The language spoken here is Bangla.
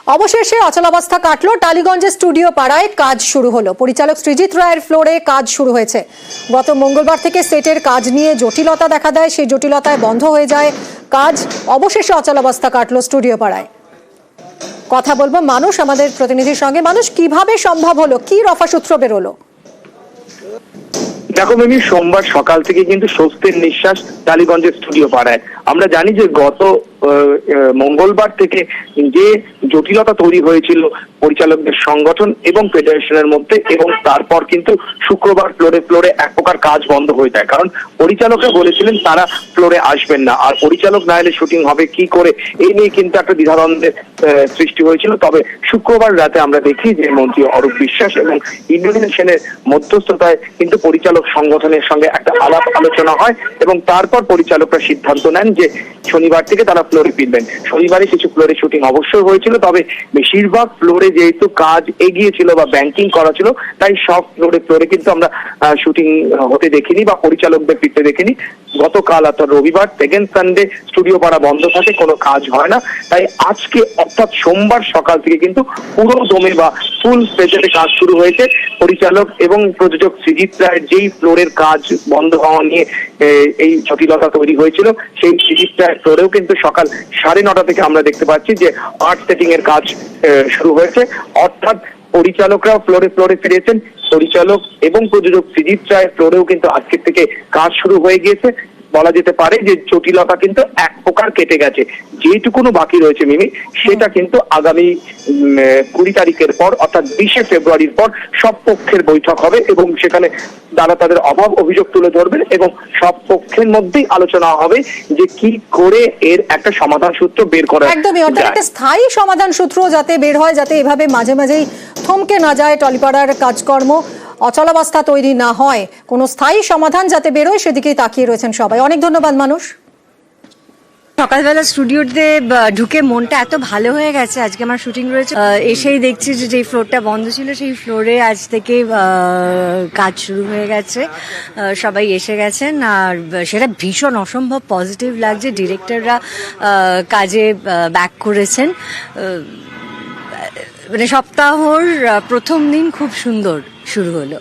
অবশেষে অচলাবস্থা কাটলো, টালিগঞ্জের স্টুডিও পাড়ায় কাজ শুরু হলো। পরিচালক সৃজিত রায়ের ফ্লোরে কাজ শুরু হয়েছে। গত মঙ্গলবার থেকে সেটের কাজ নিয়ে জটিলতা দেখা দেয়, সেই জটিলতায় বন্ধ হয়ে যায় কাজ। অবশেষে অচলাবস্থা কাটলো স্টুডিও পাড়ায়। কথা বলবো মানুষ আমাদের প্রতিনিধির সঙ্গে। মানুষ, কিভাবে সম্ভব হলো, কি রফাসূত্র বেরোলো? দেখো মিমি, সোমবার সকাল থেকে কিন্তু স্বস্তির নিঃশ্বাস টালিগঞ্জের স্টুডিও পাড়ায়। আমরা জানি যে গত মঙ্গলবার থেকে যে জটিলতা তৈরি হয়েছিল পরিচালকদের সংগঠন এবং ফেডারেশনের মধ্যে, এবং তারপর কিন্তু শুক্রবার ফ্লোরে ফ্লোরে এক প্রকার কাজ বন্ধ হয়ে যায়, কারণ পরিচালকরা বলেছিলেন তারা ফ্লোরে আসবেন না, আর পরিচালক না এলে শুটিং হবে কি করে, এই নিয়ে কিন্তু একটা দ্বিধাদ্বন্দ্বের সৃষ্টি হয়েছিল। তবে শুক্রবার রাতে আমরা দেখি যে মন্ত্রী অরূপ বিশ্বাস এবং ইন্দ্রনীল সেনের মধ্যস্থতায় কিন্তু পরিচালক সংগঠনের সঙ্গে একটা আলাপ আলোচনা হয়, এবং তারপর পরিচালকরা সিদ্ধান্ত নেন যে শনিবার থেকে তারা ফ্লোরে ফিরবেন। শনিবারে কিছু ফ্লোরে শুটিং অবশ্যই হয়েছিল, তবে বেশিরভাগ ফ্লোরে যেহেতু কাজ এগিয়েছিল বা ব্যাংকিং করা ছিল, তাই সব ফ্লোরে ফ্লোরে কিন্তু আমরা শুটিং হতে দেখিনি বা পরিচালকদের ফিরতে দেখিনি। গতকাল অর্থাৎ রবিবার, সেকেন্ড সানডে স্টুডিও পাড়া বন্ধ থাকে, কোনো কাজ হয় না। তাই আজকে অর্থাৎ সোমবার সকাল থেকে কিন্তু পুরো দমে বা ফুল স্পেশালে কাজ শুরু হয়েছে। পরিচালক এবং প্রযোজক সৃজিত রায়ের যেই ফ্লোরের কাজ বন্ধ হওয়া নিয়ে এই জটিলতা তৈরি হয়েছিল, সেই সৃজিত রায়ের ফ্লোরেও কিন্তু সকাল 9:30 থেকে আমরা দেখতে পাচ্ছি যে আর্ট সেটিং এর কাজ শুরু হয়েছে। অর্থাৎ পরিচালকরাও ফ্লোরে ফ্লোরে ফিরেছেন। পরিচালক এবং প্রযোজক সৃজিত রায়ের ফ্লোরেও কিন্তু আজকের থেকে কাজ শুরু হয়ে গিয়েছে। বলা যেতে পারে যে জটিলতা কিন্তু এক প্রকার কেটে গেছে। যেটুকুনো বাকি রয়েছে মিমি, সেটা কিন্তু আগামী 20 তারিখের পর অর্থাৎ 20শে ফেব্রুয়ারির পর সব পক্ষের বৈঠক হবে, এবং সেখানে তারা তাদের অভাব অভিযোগ তুলে ধরবেন, এবং সব পক্ষের মধ্যেই আলোচনা হবে যে কি করে এর একটা সমাধান সূত্র বের করা যায়। একদমই, অর্থাৎ একটা স্থায়ী সমাধান সূত্র যাতে বের হয়, যাতে এভাবে মাঝে মাঝেই থমকে না যায় টলিপাড়ার কাজকর্ম, অচলাবস্থা তৈরি না হয়, কোনো স্থায়ী সমাধান যাতে বেরোয় সেদিকেই তাকিয়ে রয়েছেন সবাই। অনেক ধন্যবাদ মানুষ। সকালবেলা স্টুডিওতে ঢুকে মনটা এত ভালো হয়ে গেছে। আজকে আমার শুটিং রয়েছে, এসেই দেখছি যে যেই ফ্লোরটা বন্ধ ছিল সেই ফ্লোরে আজ থেকে কাজ শুরু হয়ে গেছে। সবাই এসে গেছেন, আর সেটা ভীষণ অসম্ভব পজিটিভ লাগছে। ডিরেক্টররা কাজে ব্যাক করেছেন। মানে সপ্তাহর প্রথম দিন খুব সুন্দর শুরু হলো।